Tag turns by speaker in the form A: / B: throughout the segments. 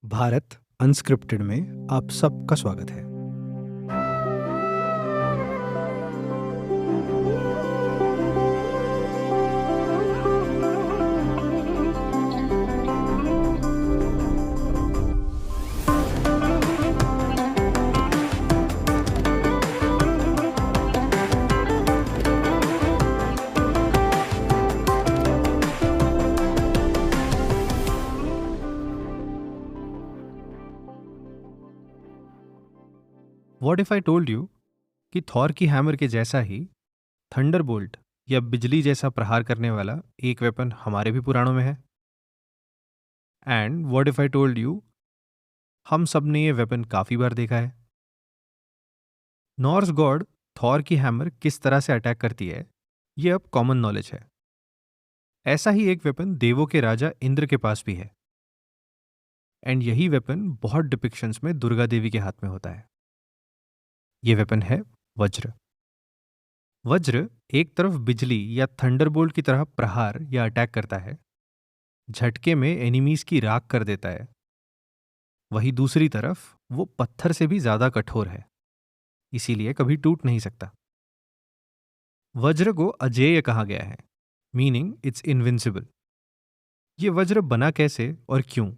A: Bharat unscripted में आप सबका स्वागत है। What if I told you कि थॉर की हैमर के जैसा ही थंडरबोल्ट या बिजली जैसा प्रहार करने वाला एक वेपन हमारे भी पुराणों में है। And what if I told you हम सब ने ये वेपन काफी बार देखा है। नॉर्स गॉड थॉर की हैमर किस तरह से अटैक करती है ये अब कॉमन नॉलेज है। ऐसा ही एक वेपन देवों के राजा इंद्र के पास भी है। एंड यही वेपन बहुत डिपिक्शंस में दुर्गा देवी के हाथ में होता है। ये वेपन है वज्र। वज्र एक तरफ बिजली या थंडरबोल्ट की तरह प्रहार या अटैक करता है, झटके में एनिमीज की राख कर देता है। वही दूसरी तरफ वो पत्थर से भी ज्यादा कठोर है, इसीलिए कभी टूट नहीं सकता। वज्र को अजेय कहा गया है, मीनिंग इट्स इनविंसिबल। ये वज्र बना कैसे और क्यों,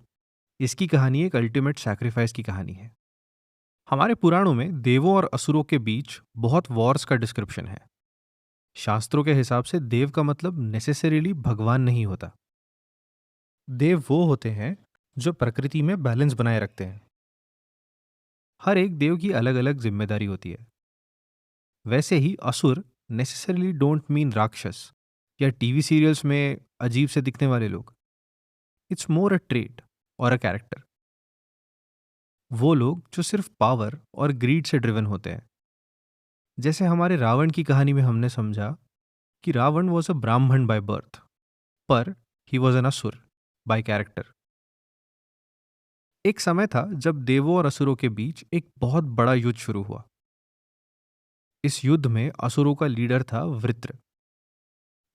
A: इसकी कहानी एक अल्टीमेट सैक्रिफाइस की कहानी है। हमारे पुराणों में देवों और असुरों के बीच बहुत वॉर्स का डिस्क्रिप्शन है। शास्त्रों के हिसाब से देव का मतलब नेसेसरीली भगवान नहीं होता। देव वो होते हैं जो प्रकृति में बैलेंस बनाए रखते हैं। हर एक देव की अलग अलग जिम्मेदारी होती है। वैसे ही असुर नेसेसरली डोंट मीन राक्षस या टीवी सीरियल्स में अजीब से दिखने वाले लोग। इट्स मोर अ ट्रेट और अ कैरेक्टर। वो लोग जो सिर्फ पावर और ग्रीड से ड्रिवन होते हैं। जैसे हमारे रावण की कहानी में हमने समझा कि रावण वॉज अ ब्राह्मण बाय बर्थ, पर ही वॉज एन असुर बाय कैरेक्टर। एक समय था जब देवों और असुरों के बीच एक बहुत बड़ा युद्ध शुरू हुआ। इस युद्ध में असुरों का लीडर था वृत्र।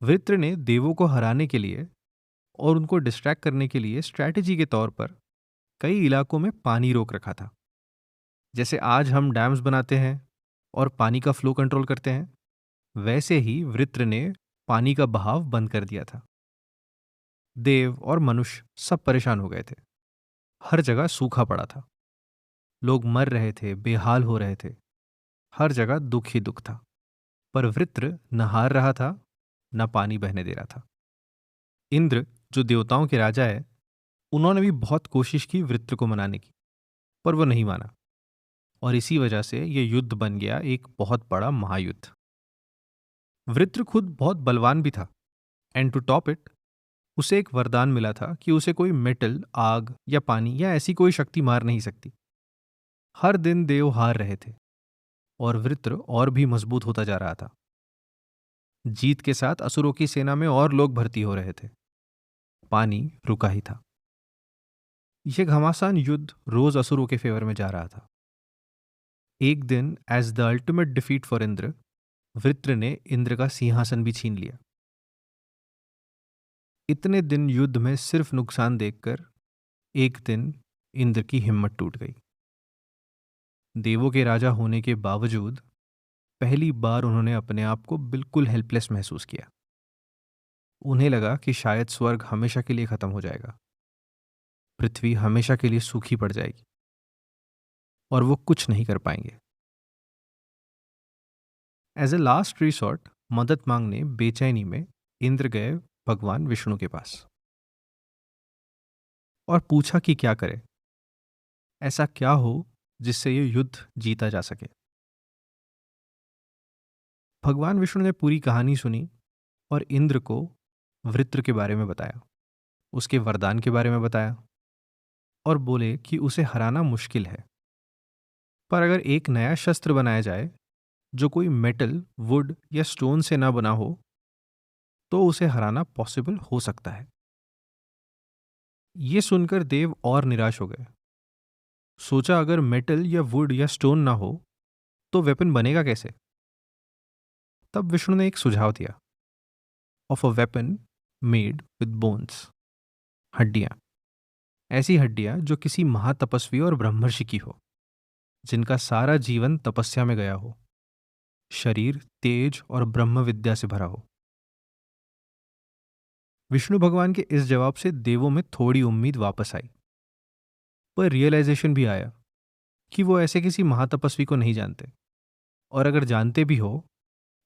A: वृत्र ने देवों को हराने के लिए और उनको डिस्ट्रैक्ट करने के लिए स्ट्रैटेजी के तौर पर कई इलाकों में पानी रोक रखा था। जैसे आज हम डैम्स बनाते हैं और पानी का फ्लो कंट्रोल करते हैं, वैसे ही वृत्र ने पानी का बहाव बंद कर दिया था। देव और मनुष्य सब परेशान हो गए थे। हर जगह सूखा पड़ा था, लोग मर रहे थे, बेहाल हो रहे थे। हर जगह दुख ही दुख था। पर वृत्र न हार रहा था, न पानी बहने दे रहा था। इंद्र, जो देवताओं के राजा है, उन्होंने भी बहुत कोशिश की वृत्र को मनाने की, पर वो नहीं माना। और इसी वजह से ये युद्ध बन गया एक बहुत बड़ा महायुद्ध। वृत्र खुद बहुत बलवान भी था। एंड टू टॉप इट, उसे एक वरदान मिला था कि उसे कोई मेटल, आग या पानी या ऐसी कोई शक्ति मार नहीं सकती। हर दिन देव हार रहे थे और वृत्र और भी मजबूत होता जा रहा था। जीत के साथ असुरों की सेना में और लोग भर्ती हो रहे थे। पानी रुका ही था। यह घमासान युद्ध रोज असुरों के फेवर में जा रहा था। एक दिन, as the ultimate defeat for Indra, Vritra ने इंद्र का सिंहासन भी छीन लिया। इतने दिन युद्ध में सिर्फ नुकसान देखकर एक दिन इंद्र की हिम्मत टूट गई। देवों के राजा होने के बावजूद पहली बार उन्होंने अपने आप को बिल्कुल हेल्पलेस महसूस किया। उन्हें लगा कि शायद स्वर्ग हमेशा के लिए खत्म हो जाएगा, पृथ्वी हमेशा के लिए सूखी पड़ जाएगी और वो कुछ नहीं कर पाएंगे। एज ए लास्ट रिसॉर्ट मदद मांगने बेचैनी में इंद्र गए भगवान विष्णु के पास और पूछा कि क्या करे, ऐसा क्या हो जिससे ये युद्ध जीता जा सके। भगवान विष्णु ने पूरी कहानी सुनी और इंद्र को वृत्र के बारे में बताया, उसके वरदान के बारे में बताया और बोले कि उसे हराना मुश्किल है, पर अगर एक नया शस्त्र बनाया जाए जो कोई मेटल, वुड या स्टोन से ना बना हो तो उसे हराना पॉसिबल हो सकता है। ये सुनकर देव और निराश हो गए। सोचा अगर मेटल या वुड या स्टोन ना हो तो वेपन बनेगा कैसे। तब विष्णु ने एक सुझाव दिया, of a weapon made with bones, हड्डियां। ऐसी हड्डियां जो किसी महातपस्वी और ब्रह्मर्षि की हो, जिनका सारा जीवन तपस्या में गया हो, शरीर तेज और ब्रह्म विद्या से भरा हो। विष्णु भगवान के इस जवाब से देवों में थोड़ी उम्मीद वापस आई, पर रियलाइजेशन भी आया कि वो ऐसे किसी महातपस्वी को नहीं जानते, और अगर जानते भी हो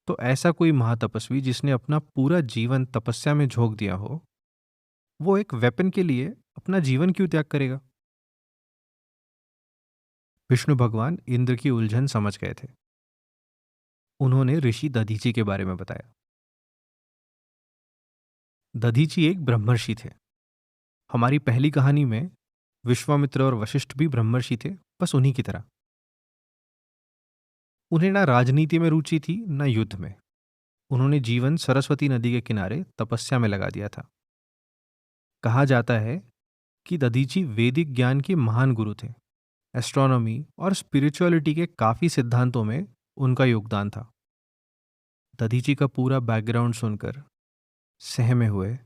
A: तो ऐसा कोई महातपस्वी जिसने अपना पूरा जीवन तपस्या में झोंक दिया हो, वो एक वेपन के लिए अपना जीवन क्यों त्याग करेगा। विष्णु भगवान इंद्र की उलझन समझ गए थे। उन्होंने ऋषि दधीची के बारे में बताया। दधीची एक ब्रह्मर्षि थे। हमारी पहली कहानी में विश्वामित्र और वशिष्ठ भी ब्रह्मर्षि थे, बस उन्हीं की तरह। उन्हें ना राजनीति में रुचि थी ना युद्ध में। उन्होंने जीवन सरस्वती नदी के किनारे तपस्या में लगा दिया था। कहा जाता है कि दधीची वैदिक ज्ञान के महान गुरु थे। एस्ट्रोनॉमी और स्पिरिचुअलिटी के काफी सिद्धांतों में उनका योगदान था। दधीची का पूरा बैकग्राउंड सुनकर सहमे हुए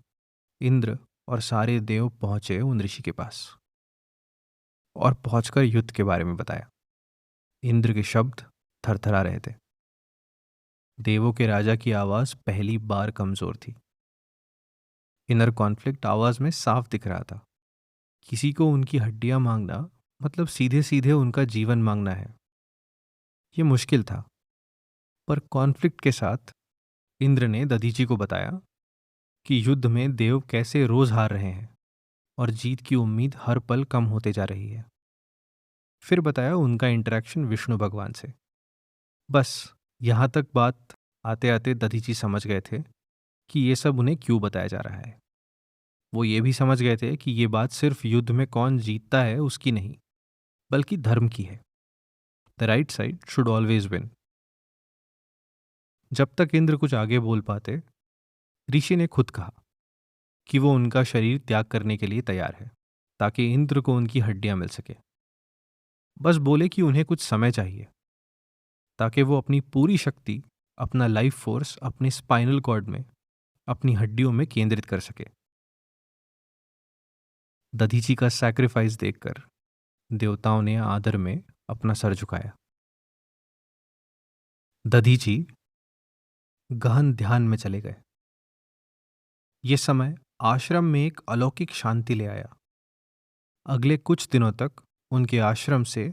A: इंद्र और सारे देव पहुंचे उन ऋषि के पास और पहुंचकर युद्ध के बारे में बताया। इंद्र के शब्द थरथरा रहे थे। देवों के राजा की आवाज पहली बार कमजोर थी। इनर कॉन्फ्लिक्ट आवाज में साफ दिख रहा था। किसी को उनकी हड्डियां मांगना मतलब सीधे सीधे उनका जीवन मांगना है। यह मुश्किल था, पर कॉन्फ्लिक्ट के साथ इंद्र ने दधीची को बताया कि युद्ध में देव कैसे रोज हार रहे हैं और जीत की उम्मीद हर पल कम होते जा रही है। फिर बताया उनका इंटरेक्शन विष्णु भगवान से। बस यहां तक बात आते आते दधीची समझ गए थे कि ये सब उन्हें क्यों बताया जा रहा है। वो ये भी समझ गए थे कि ये बात सिर्फ युद्ध में कौन जीतता है उसकी नहीं, बल्कि धर्म की है। The right side should always win. जब तक इंद्र कुछ आगे बोल पाते, ऋषि ने खुद कहा कि वो उनका शरीर त्याग करने के लिए तैयार है, ताकि इंद्र को उनकी हड्डियां मिल सके। बस बोले कि उन्हें कुछ समय चाहिए, ताकि वो अपनी पूरी शक्ति, अपना लाइफ फोर्स अपने स्पाइनल कॉर्ड में, अपनी हड्डियों में केंद्रित कर सके। दधीची का सैक्रिफाइस देखकर देवताओं ने आदर में अपना सर झुकाया। दधीची गहन ध्यान में चले गए। ये समय आश्रम में एक अलौकिक शांति ले आया। अगले कुछ दिनों तक उनके आश्रम से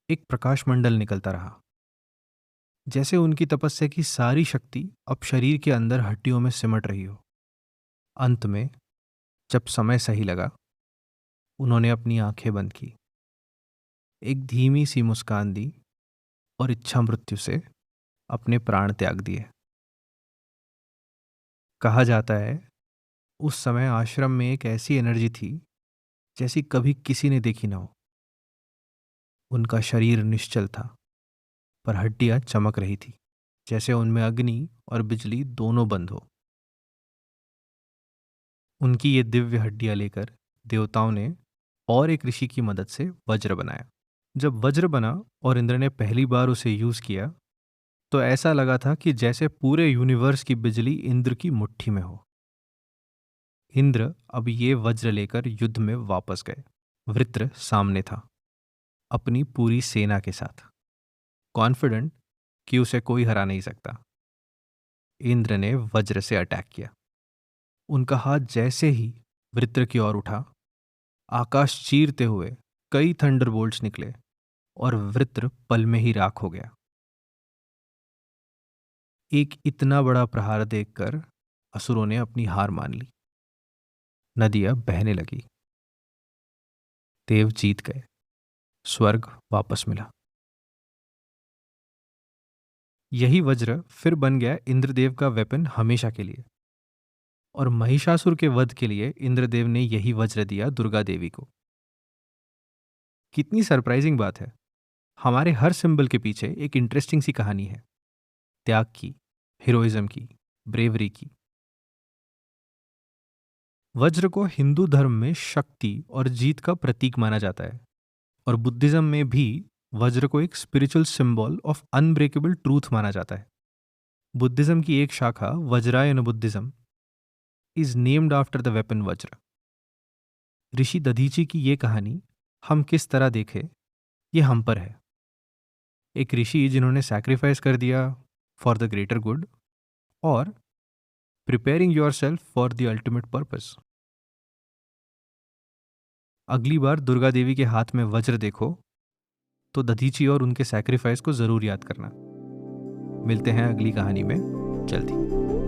A: एक प्रकाश मंडल निकलता रहा, जैसे उनकी तपस्या की सारी शक्ति अब शरीर के अंदर हड्डियों में सिमट रही हो। अंत में जब समय सही लगा, उन्होंने अपनी आंखें बंद की, एक धीमी सी मुस्कान दी और इच्छा मृत्यु से अपने प्राण त्याग दिए। कहा जाता है उस समय आश्रम में एक ऐसी एनर्जी थी जैसी कभी किसी ने देखी ना हो। उनका शरीर निश्चल था, पर हड्डियां चमक रही थी, जैसे उनमें अग्नि और बिजली दोनों बंद हो। उनकी ये दिव्य हड्डियां लेकर देवताओं ने और एक ऋषि की मदद से वज्र बनाया। जब वज्र बना और इंद्र ने पहली बार उसे यूज किया, तो ऐसा लगा था कि जैसे पूरे यूनिवर्स की बिजली इंद्र की मुट्ठी में हो। इंद्र अब ये वज्र लेकर युद्ध में वापस गए। वृत्र सामने था, अपनी पूरी सेना के साथ, कॉन्फिडेंट कि उसे कोई हरा नहीं सकता। इंद्र ने वज्र से अटैक किया। उनका हाथ जैसे ही वृत्र की ओर उठा, आकाश चीरते हुए कई थंडरबोल्ट्स निकले और वृत्र पल में ही राख हो गया। एक इतना बड़ा प्रहार देखकर असुरों ने अपनी हार मान ली। नदियां बहने लगी। देव जीत गए। स्वर्ग वापस मिला। यही वज्र फिर बन गया इंद्रदेव का वेपन हमेशा के लिए, और महिषासुर के वध के लिए इंद्रदेव ने यही वज्र दिया दुर्गा देवी को। कितनी सरप्राइजिंग बात है। हमारे हर सिंबल के पीछे एक इंटरेस्टिंग सी कहानी है, त्याग की, हीरोइज्म की, ब्रेवरी की। वज्र को हिंदू धर्म में शक्ति और जीत का प्रतीक माना जाता है, और बुद्धिज्म में भी वज्र को एक spiritual symbol of unbreakable truth माना जाता है। बुद्धिज्म की एक शाखा Vajrayana Buddhism is named after the weapon vajra. ऋषि दधीची की ये कहानी हम किस तरह देखें, ये हम पर है। एक ऋषि जिन्होंने सैक्रिफाइस कर दिया फॉर द ग्रेटर गुड, और preparing your self for the ultimate purpose. अगली बार दुर्गा देवी के हाथ में वज्र देखो तो दधीची और उनके सैक्रिफाइस को जरूर याद करना। मिलते हैं अगली कहानी में जल्दी।